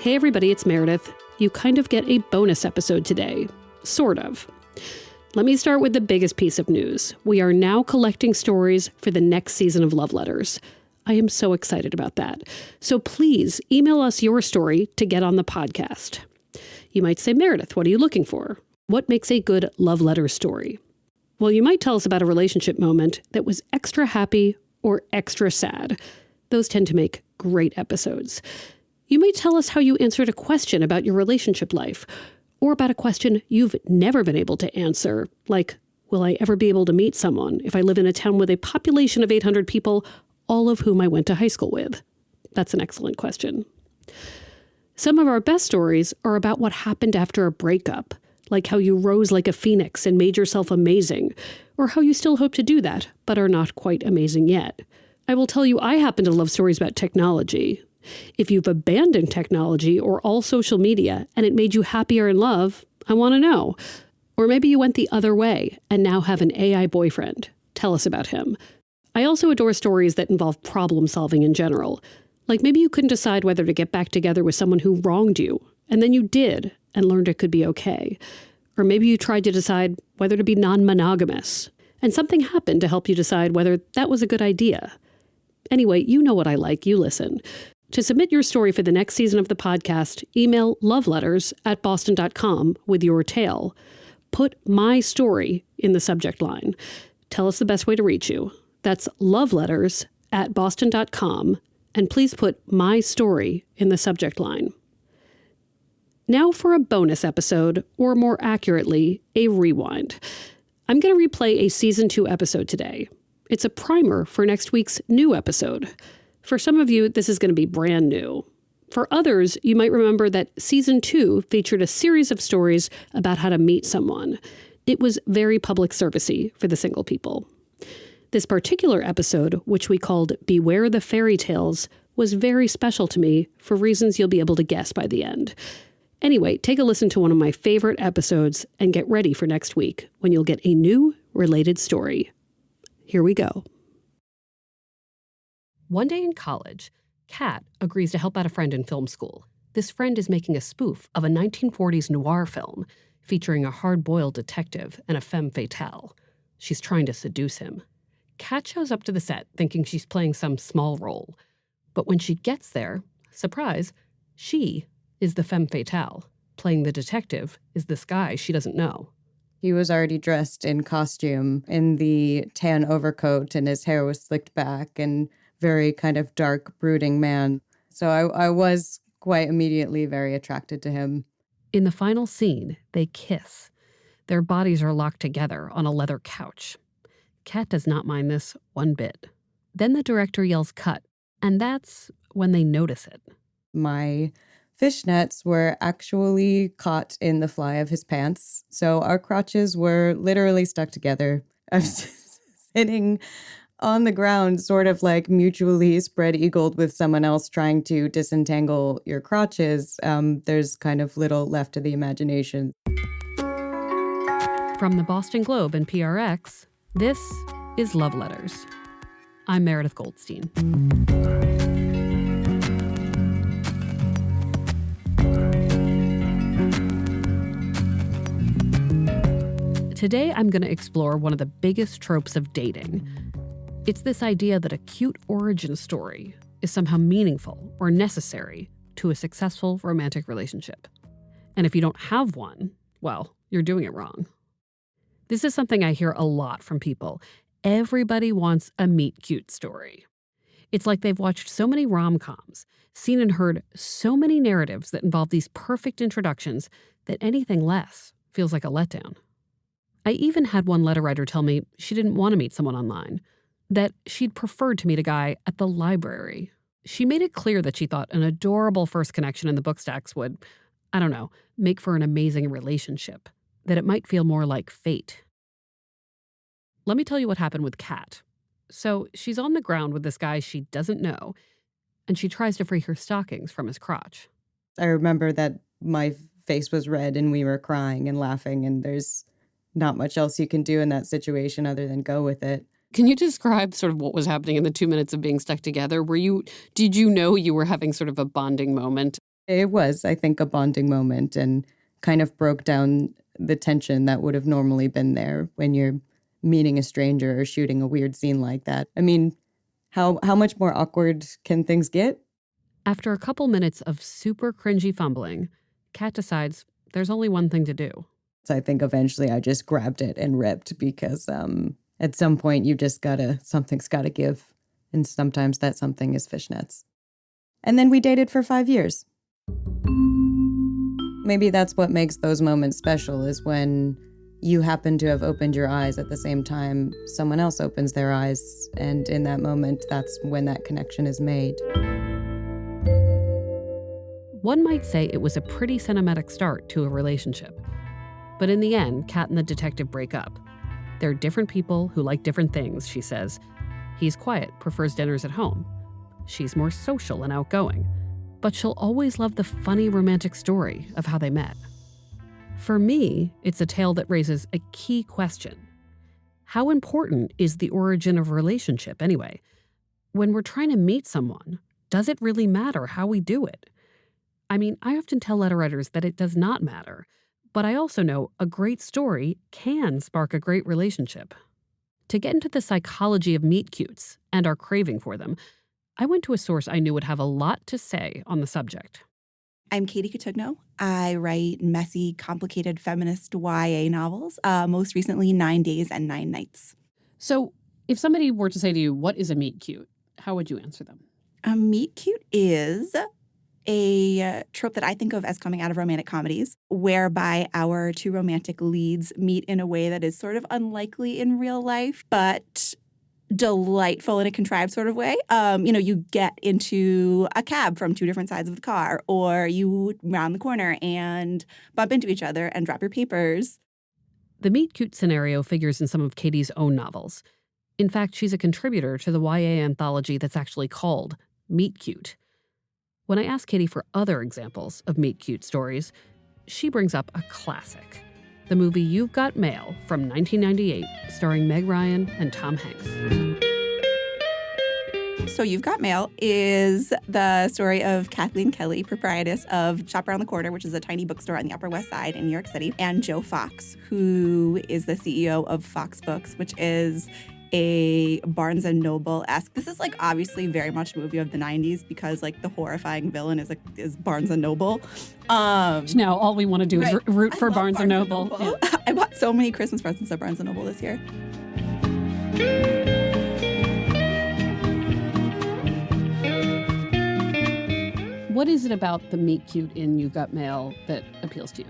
Hey everybody, it's Meredith. You kind of get a bonus episode today. Sort of. Let me start with the biggest piece of news. We are now collecting stories for the next season of Love Letters. I am so excited about that. So please email us your story to get on the podcast. You might say, Meredith, what are you looking for? What makes a good love letter story? Well, you might tell us about a relationship moment that was extra happy or extra sad. Those tend to make great episodes. You may tell us how you answered a question about your relationship life, or about a question you've never been able to answer, like, will I ever be able to meet someone if I live in a town with a population of 800 people, all of whom I went to high school with? That's an excellent question. Some of our best stories are about what happened after a breakup, like how you rose like a phoenix and made yourself amazing, or how you still hope to do that, but are not quite amazing yet. I will tell you, I happen to love stories about technology. If you've abandoned technology or all social media and it made you happier in love, I want to know. Or maybe you went the other way and now have an AI boyfriend. Tell us about him. I also adore stories that involve problem solving in general. Like maybe you couldn't decide whether to get back together with someone who wronged you, and then you did and learned it could be okay. Or maybe you tried to decide whether to be non-monogamous, and something happened to help you decide whether that was a good idea. Anyway, you know what I like, you listen. To submit your story for the next season of the podcast, email loveletters@boston.com with your tale. Put my story in the subject line. Tell us the best way to reach you. That's loveletters@boston.com, and please put my story in the subject line. Now for a bonus episode, or more accurately, a rewind. I'm going to replay a Season 2 episode today. It's a primer for next week's new episode. For some of you, this is going to be brand new. For others, you might remember that Season 2 featured a series of stories about how to meet someone. It was very public service-y for the single people. This particular episode, which we called Beware the Fairy Tales, was very special to me for reasons you'll be able to guess by the end. Anyway, take a listen to one of my favorite episodes and get ready for next week when you'll get a new related story. Here we go. One day in college, Kat agrees to help out a friend in film school. This friend is making a spoof of a 1940s noir film featuring a hard-boiled detective and a femme fatale. She's trying to seduce him. Kat shows up to the set thinking she's playing some small role. But when she gets there, surprise, she is the femme fatale. Playing the detective is this guy she doesn't know. He was already dressed in costume in the tan overcoat, and his hair was slicked back and very kind of dark, brooding man. So I was quite immediately very attracted to him. In the final scene, they kiss. Their bodies are locked together on a leather couch. Kat does not mind this one bit. Then the director yells cut, and that's when they notice it. My fishnets were actually caught in the fly of his pants, so our crotches were literally stuck together. I was sitting on the ground, sort of like mutually spread-eagled with someone else trying to disentangle your crotches. There's kind of little left to the imagination. From the Boston Globe and PRX, this is Love Letters. I'm Meredith Goldstein. Today, I'm going to explore one of the biggest tropes of dating. It's this idea that a cute origin story is somehow meaningful or necessary to a successful romantic relationship. And if you don't have one, well, you're doing it wrong. This is something I hear a lot from people. Everybody wants a meet-cute story. It's like they've watched so many rom-coms, seen and heard so many narratives that involve these perfect introductions that anything less feels like a letdown. I even had one letter writer tell me she didn't want to meet someone online, that she'd preferred to meet a guy at the library. She made it clear that she thought an adorable first connection in the book stacks would, I don't know, make for an amazing relationship, that it might feel more like fate. Let me tell you what happened with Kat. So she's on the ground with this guy she doesn't know, and she tries to free her stockings from his crotch. I remember that my face was red and we were crying and laughing, and there's not much else you can do in that situation other than go with it. Can you describe sort of what was happening in the 2 minutes of being stuck together? Did you know you were having sort of a bonding moment? It was, I think, a bonding moment and kind of broke down the tension that would have normally been there when you're meeting a stranger or shooting a weird scene like that. I mean, how much more awkward can things get? After a couple minutes of super cringy fumbling, Kat decides there's only one thing to do. So I think eventually I just grabbed it and ripped because at some point something's gotta give. And sometimes that something is fishnets. And then we dated for 5 years. Maybe that's what makes those moments special, is when you happen to have opened your eyes at the same time someone else opens their eyes. And in that moment, that's when that connection is made. One might say it was a pretty cinematic start to a relationship. But in the end, Kat and the detective break up. They're different people who like different things, she says. He's quiet, prefers dinners at home. She's more social and outgoing. But she'll always love the funny romantic story of how they met. For me, it's a tale that raises a key question. How important is the origin of a relationship anyway? When we're trying to meet someone, does it really matter how we do it? I mean, I often tell letter writers that it does not matter, but I also know a great story can spark a great relationship. To get into the psychology of meet-cutes and our craving for them, I went to a source I knew would have a lot to say on the subject. I'm Katie Cotugno. I write messy, complicated feminist YA novels, most recently 9 Days and 9 Nights. So if somebody were to say to you, what is a meet-cute, how would you answer them? A meet-cute is a trope that I think of as coming out of romantic comedies, whereby our two romantic leads meet in a way that is sort of unlikely in real life, but delightful in a contrived sort of way. You get into a cab from two different sides of the car, or you round the corner and bump into each other and drop your papers. The meet-cute scenario figures in some of Katie's own novels. In fact, she's a contributor to the YA anthology that's actually called Meet Cute. When I ask Katie for other examples of meet-cute stories, she brings up a classic. The movie You've Got Mail from 1998, starring Meg Ryan and Tom Hanks. So You've Got Mail is the story of Kathleen Kelly, proprietress of Shop Around the Corner, which is a tiny bookstore on the Upper West Side in New York City, and Joe Fox, who is the CEO of Fox Books, which is a Barnes & Noble-esque. This is obviously very much a movie of the 90s because the horrifying villain is Barnes & Noble. Now all we want to do is root for Barnes & Noble. Yeah. I bought so many Christmas presents at Barnes & Noble this year. What is it about the meet cute in You've Got Mail that appeals to you?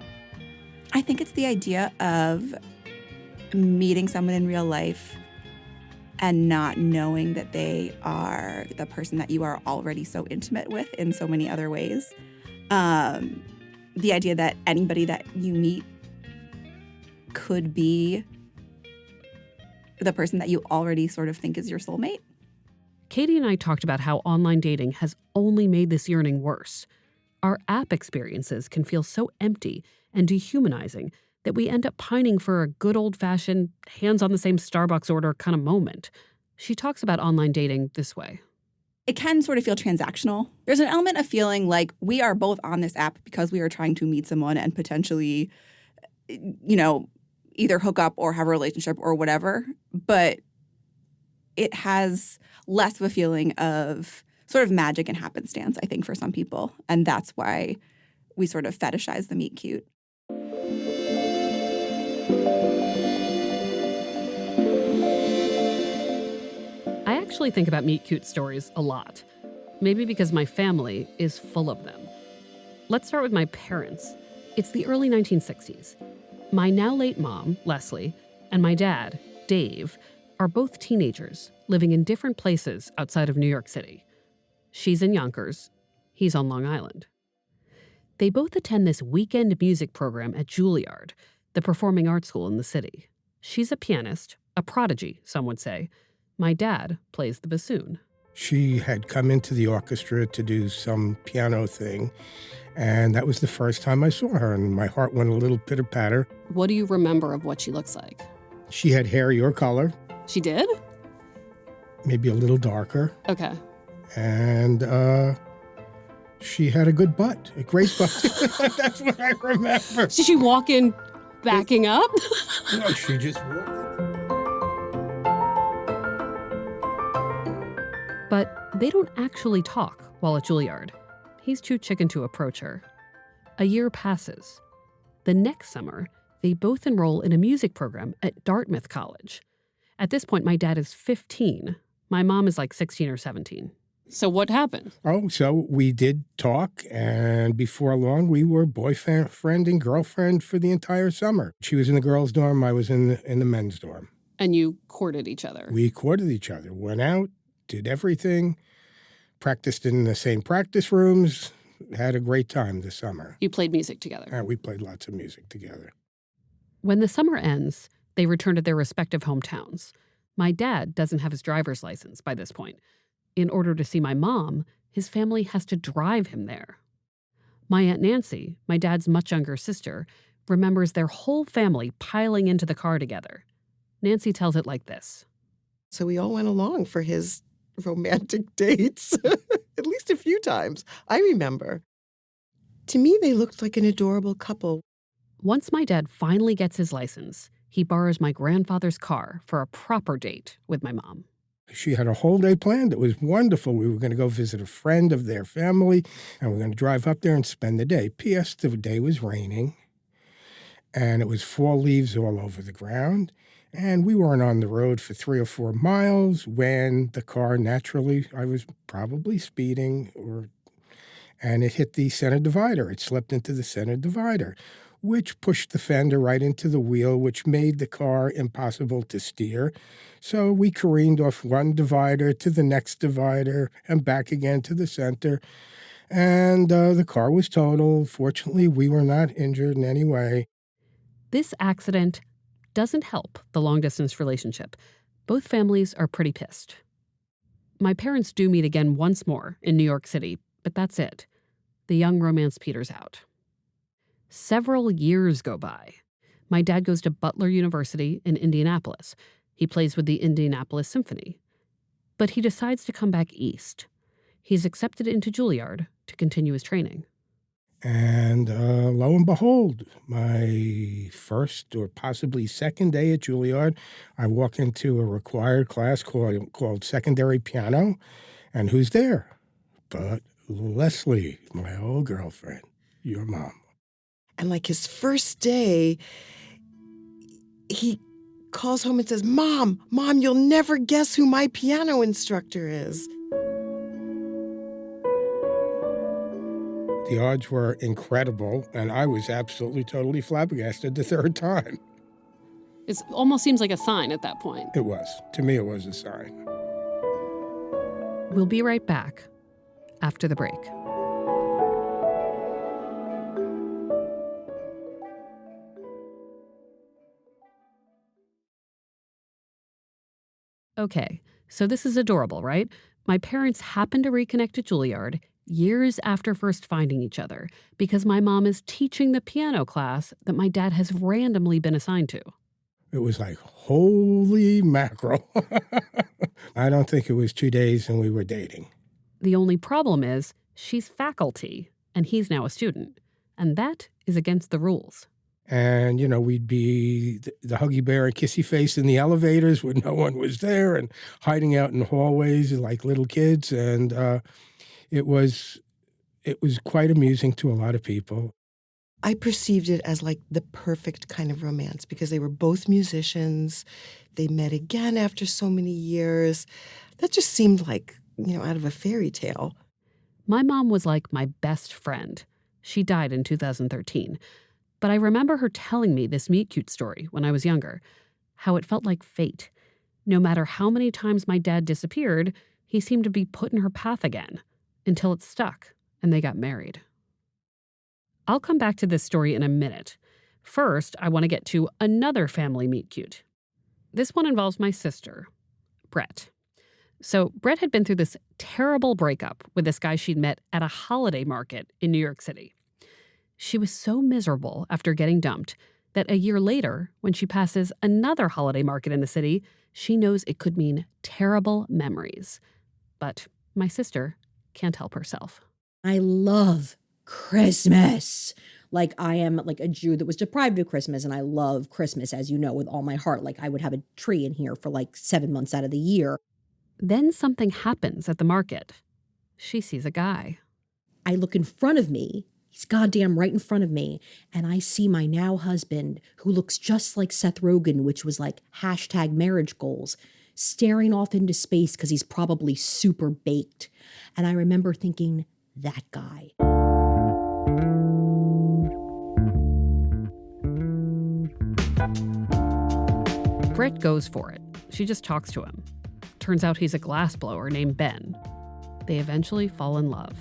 I think it's the idea of meeting someone in real life and not knowing that they are the person that you are already so intimate with in so many other ways. The idea that anybody that you meet could be the person that you already sort of think is your soulmate. Katie and I talked about how online dating has only made this yearning worse. Our app experiences can feel so empty and dehumanizing that we end up pining for a good old-fashioned, hands-on-the-same Starbucks order kind of moment. She talks about online dating this way. It can sort of feel transactional. There's an element of feeling like we are both on this app because we are trying to meet someone and potentially, either hook up or have a relationship or whatever. But it has less of a feeling of sort of magic and happenstance, I think, for some people. And that's why we sort of fetishize the meet cute. I actually think about meet cute stories a lot. Maybe because my family is full of them. Let's start with my parents. It's the early 1960s. My now late mom, Leslie, and my dad, Dave, are both teenagers living in different places outside of New York City. She's in Yonkers. He's on Long Island. They both attend this weekend music program at Juilliard, the performing arts school in the city. She's a pianist, a prodigy, some would say. My dad plays the bassoon. She had come into the orchestra to do some piano thing, and that was the first time I saw her, and my heart went a little pitter-patter. What do you remember of what she looks like? She had hair your color. She did? Maybe a little darker. Okay. And She had a good butt, a great butt. That's what I remember. Did she walk in backing up? No, she just walked. But they don't actually talk while at Juilliard. He's too chicken to approach her. A year passes. The next summer, they both enroll in a music program at Dartmouth College. At this point, my dad is 15. My mom is like 16 or 17. So what happened? Oh, so we did talk, and before long, we were boyfriend and girlfriend for the entire summer. She was in the girls' dorm, I was in the men's dorm. And you courted each other? We courted each other, went out, did everything, practiced in the same practice rooms, had a great time this summer. You played music together? And we played lots of music together. When the summer ends, they return to their respective hometowns. My dad doesn't have his driver's license by this point. In order to see my mom, his family has to drive him there. My Aunt Nancy, my dad's much younger sister, remembers their whole family piling into the car together. Nancy tells it like this. So we all went along for his romantic dates, at least a few times, I remember. To me, they looked like an adorable couple. Once my dad finally gets his license, he borrows my grandfather's car for a proper date with my mom. She had a whole day planned. It was wonderful. We were going to go visit a friend of their family, and we were going to drive up there and spend the day. P.S. The day was raining, and it was fall leaves all over the ground. And we weren't on the road for 3 or 4 miles when the car naturally, I was probably speeding, and it hit the center divider. It slipped into the center divider, which pushed the fender right into the wheel, which made the car impossible to steer. So we careened off one divider to the next divider and back again to the center. And the car was totaled. Fortunately, we were not injured in any way. This accident doesn't help the long-distance relationship. Both families are pretty pissed. My parents do meet again once more in New York City, but that's it. The young romance peters out. Several years go by. My dad goes to Butler University in Indianapolis. He plays with the Indianapolis Symphony. But he decides to come back east. He's accepted into Juilliard to continue his training. And lo and behold, my first or possibly second day at Juilliard, I walk into a required class called secondary piano. And who's there? But Leslie, my old girlfriend, your mom. And like his first day, he calls home and says, Mom, you'll never guess who my piano instructor is. The odds were incredible, and I was absolutely, totally flabbergasted the third time. It almost seems like a sign at that point. It was. To me, it was a sign. We'll be right back after the break. Okay, so this is adorable, right? My parents happen to reconnect at Juilliard years after first finding each other because my mom is teaching the piano class that my dad has randomly been assigned to. It was like, holy mackerel. I don't think it was 2 days and we were dating. The only problem is she's faculty and he's now a student, and that is against the rules. And, we'd be the huggy bear and kissy face in the elevators when no one was there and hiding out in the hallways like little kids. And it was quite amusing to a lot of people. I perceived it as like the perfect kind of romance because they were both musicians. They met again after so many years. That just seemed like, out of a fairy tale. My mom was like my best friend. She died in 2013. But I remember her telling me this meet-cute story when I was younger, how it felt like fate. No matter how many times my dad disappeared, he seemed to be put in her path again, until it stuck and they got married. I'll come back to this story in a minute. First, I want to get to another family meet-cute. This one involves my sister, Brett. So Brett had been through this terrible breakup with this guy she'd met at a holiday market in New York City. She was so miserable after getting dumped that a year later, when she passes another holiday market in the city, she knows it could mean terrible memories. But my sister can't help herself. I love Christmas. Like, I am like a Jew that was deprived of Christmas, and I love Christmas, as you know, with all my heart. Like, I would have a tree in here for like 7 months out of the year. Then something happens at the market. She sees a guy. I look in front of me. He's goddamn right in front of me. And I see my now husband, who looks just like Seth Rogen, which was like #marriage goals, staring off into space because he's probably super baked. And I remember thinking, that guy. Britt goes for it. She just talks to him. Turns out he's a glassblower named Ben. They eventually fall in love.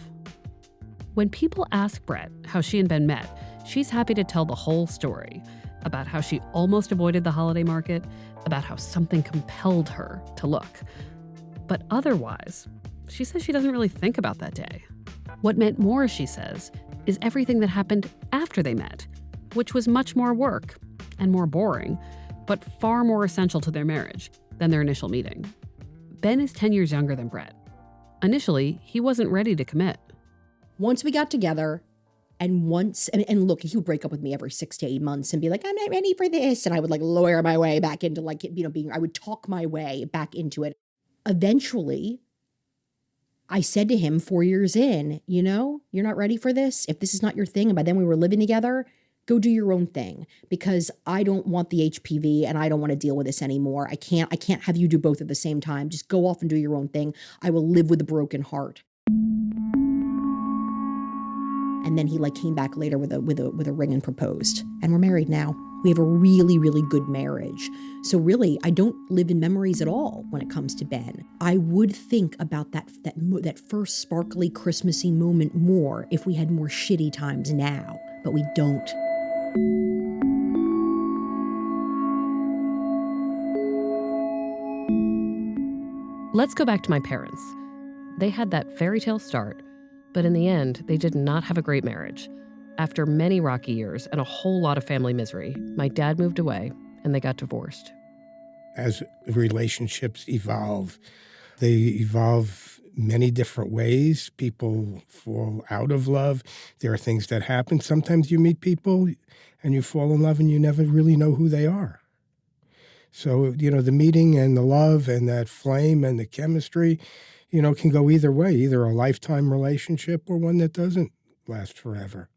When people ask Brett how she and Ben met, she's happy to tell the whole story about how she almost avoided the holiday market, about how something compelled her to look. But otherwise, she says she doesn't really think about that day. What meant more, she says, is everything that happened after they met, which was much more work and more boring, but far more essential to their marriage than their initial meeting. Ben is 10 years younger than Brett. Initially, he wasn't ready to commit. Once we got together, and look, he would break up with me every 6 to 8 months and be like, I'm not ready for this. And I would like lawyer my way back into like, I would talk my way back into it. Eventually, I said to him 4 years in, you're not ready for this. If this is not your thing, and by then we were living together, go do your own thing, because I don't want the HPV and I don't want to deal with this anymore. I can't have you do both at the same time. Just go off and do your own thing. I will live with a broken heart. And then he like came back later with a ring and proposed. And we're married now. We have a really, really good marriage. So really, I don't live in memories at all when it comes to Ben. I would think about that first sparkly Christmassy moment more if we had more shitty times now, but we don't. Let's go back to my parents. They had that fairy tale start, but in the end, they did not have a great marriage. After many rocky years and a whole lot of family misery, my dad moved away and they got divorced. As relationships evolve, they evolve many different ways. People fall out of love. There are things that happen. Sometimes you meet people and you fall in love and you never really know who they are. So, the meeting and the love and that flame and the chemistry, can go either way, either a lifetime relationship or one that doesn't last forever.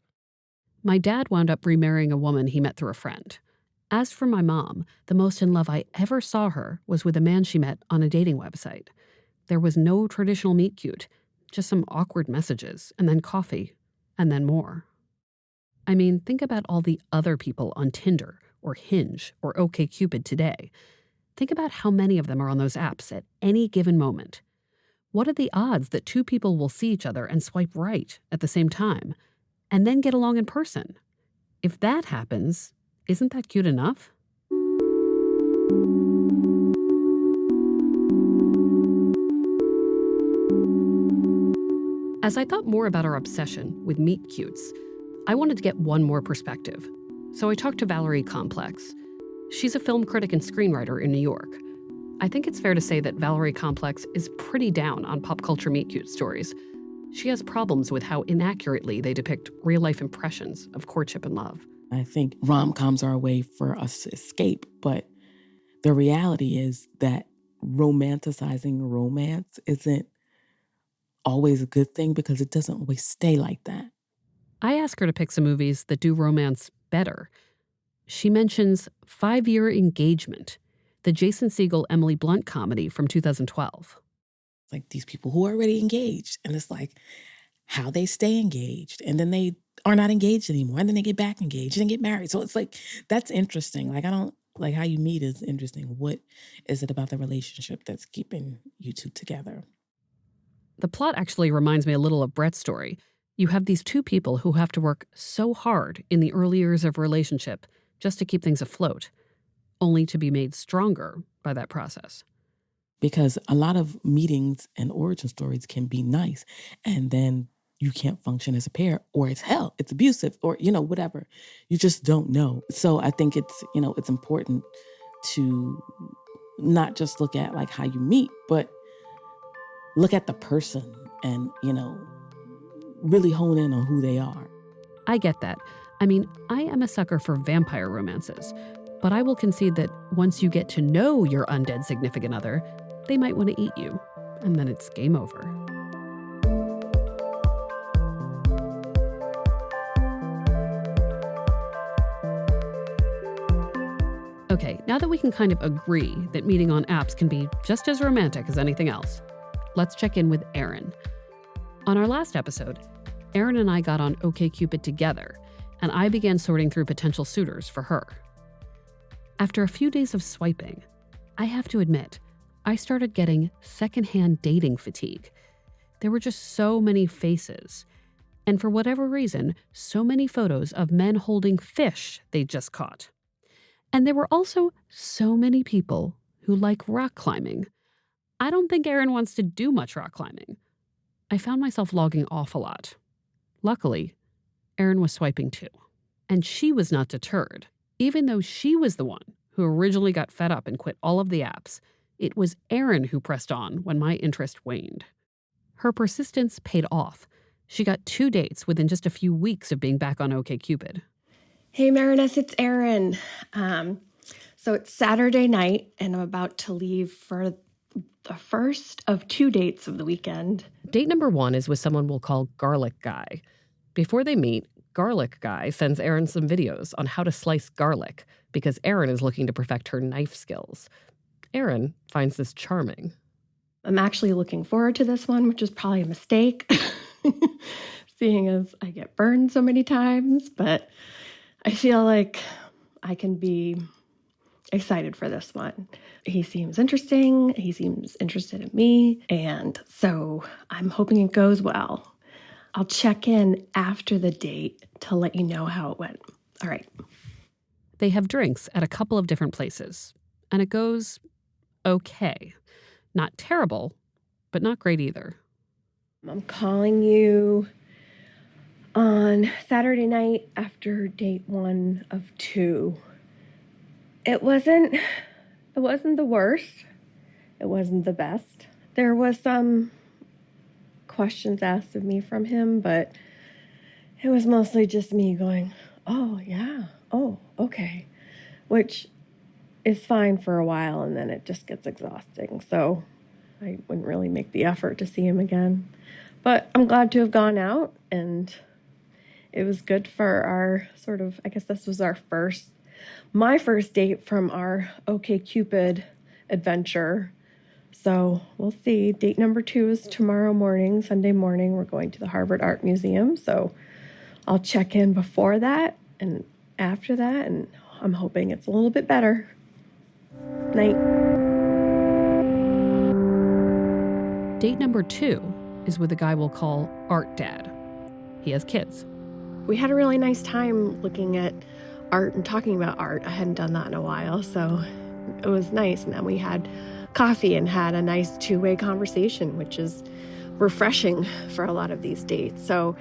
My dad wound up remarrying a woman he met through a friend. As for my mom, the most in love I ever saw her was with a man she met on a dating website. There was no traditional meet cute, just some awkward messages, and then coffee, and then more. I mean, think about all the other people on Tinder or Hinge or OkCupid today. Think about how many of them are on those apps at any given moment. What are the odds that two people will see each other and swipe right at the same time, and then get along in person? If that happens, isn't that cute enough? As I thought more about our obsession with meet cutes, I wanted to get one more perspective. So I talked to Valerie Complex. She's a film critic and screenwriter in New York. I think it's fair to say that Valerie Complex is pretty down on pop culture meet cute stories. She has problems with how inaccurately they depict real-life impressions of courtship and love. I think rom-coms are a way for us to escape, but the reality is that romanticizing romance isn't always a good thing because it doesn't always stay like that. I ask her to pick some movies that do romance better. She mentions 5 Year Engagement, the Jason Segel-Emily Blunt comedy from 2012. Like these people who are already engaged, and it's like how they stay engaged, and then they are not engaged anymore, and then they get back engaged and get married. So it's like, that's interesting. Like, I don't, like how you meet is interesting. What is it about the relationship that's keeping you two together? The plot actually reminds me a little of Brett's story. You have these two people who have to work so hard in the early years of a relationship just to keep things afloat, only to be made stronger by that process. Because a lot of meetings and origin stories can be nice, and then you can't function as a pair, or it's hell, it's abusive, or, whatever. You just don't know. So I think it's, it's important to not just look at like how you meet, but look at the person and, really hone in on who they are. I get that. I mean, I am a sucker for vampire romances, but I will concede that once you get to know your undead significant other, they might want to eat you, and then it's game over. Okay, now that we can kind of agree that meeting on apps can be just as romantic as anything else, let's check in with Erin. On our last episode, Erin and I got on OkCupid together, and I began sorting through potential suitors for her. After a few days of swiping, I have to admit, I started getting secondhand dating fatigue. There were just so many faces, and for whatever reason, so many photos of men holding fish they just caught. And there were also so many people who like rock climbing. I don't think Erin wants to do much rock climbing. I found myself logging off a lot. Luckily, Erin was swiping too. And she was not deterred. Even though she was the one who originally got fed up and quit all of the apps, it was Erin who pressed on when my interest waned. Her persistence paid off. She got 2 dates within just a few weeks of being back on OkCupid. Hey Meredith, it's Erin. So it's Saturday night and I'm about to leave for the first of 2 dates of the weekend. Date number 1 is with someone we'll call Garlic Guy. Before they meet, Garlic Guy sends Erin some videos on how to slice garlic because Erin is looking to perfect her knife skills. Erin finds this charming. I'm actually looking forward to this one, which is probably a mistake, seeing as I get burned so many times, but I feel like I can be excited for this one. He seems interesting. He seems interested in me. And so I'm hoping it goes well. I'll check in after the date to let you know how it went. All right. They have drinks at a couple of different places, and it goes okay. Not terrible, but not great either. I'm calling you on Saturday night after date 1 of 2. It wasn't the worst. It wasn't the best. There was some questions asked of me from him, but it was mostly just me going, oh, yeah, oh, okay, which is fine for a while, and then it just gets exhausting. So I wouldn't really make the effort to see him again. But I'm glad to have gone out, and it was good for our sort of, I guess this was my first date from our OkCupid adventure. So we'll see. Date number 2 is tomorrow morning, Sunday morning. We're going to the Harvard Art Museum. So I'll check in before that and after that, and I'm hoping it's a little bit better. Night. Date number 2 is with a guy we'll call Art Dad. He has kids. We had a really nice time looking at art and talking about art. I hadn't done that in a while, so it was nice. And then we had coffee and had a nice 2-way conversation, which is refreshing for a lot of these dates. So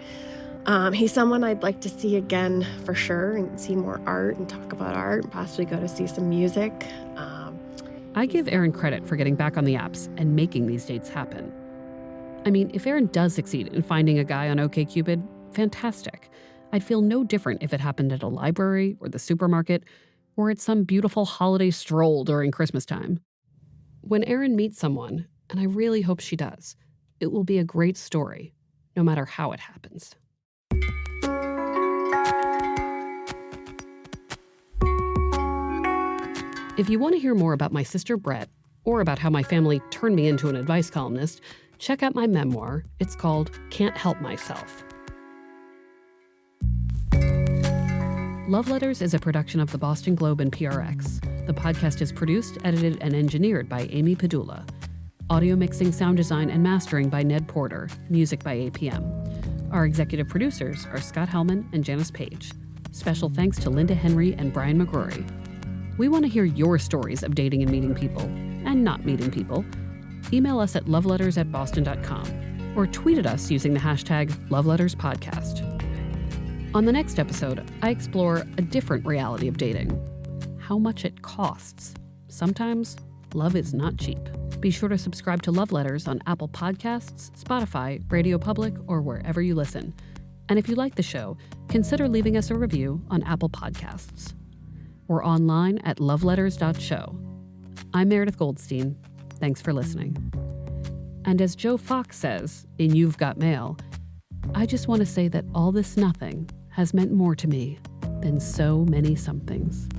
he's someone I'd like to see again for sure, and see more art and talk about art and possibly go to see some music. I give Erin credit for getting back on the apps and making these dates happen. I mean, if Erin does succeed in finding a guy on OkCupid, fantastic. I'd feel no different if it happened at a library or the supermarket or at some beautiful holiday stroll during Christmas time. When Erin meets someone, and I really hope she does, it will be a great story, no matter how it happens. If you want to hear more about my sister Brett, or about how my family turned me into an advice columnist, check out my memoir. It's called Can't Help Myself. Love Letters is a production of the Boston Globe and PRX. The podcast is produced, edited, and engineered by Amy Padula. Audio mixing, sound design, and mastering by Ned Porter. Music by APM. Our executive producers are Scott Hellman and Janice Page. Special thanks to Linda Henry and Brian McGrory. We want to hear your stories of dating and meeting people, and not meeting people. Email us at loveletters@boston.com or tweet at us using the hashtag LoveLettersPodcast. On the next episode, I explore a different reality of dating. How much it costs. Sometimes, love is not cheap. Be sure to subscribe to Love Letters on Apple Podcasts, Spotify, Radio Public, or wherever you listen. And if you like the show, consider leaving us a review on Apple Podcasts. We're online at loveletters.show. I'm Meredith Goldstein. Thanks for listening. And as Joe Fox says in You've Got Mail, I just want to say that all this nothing has meant more to me than so many somethings.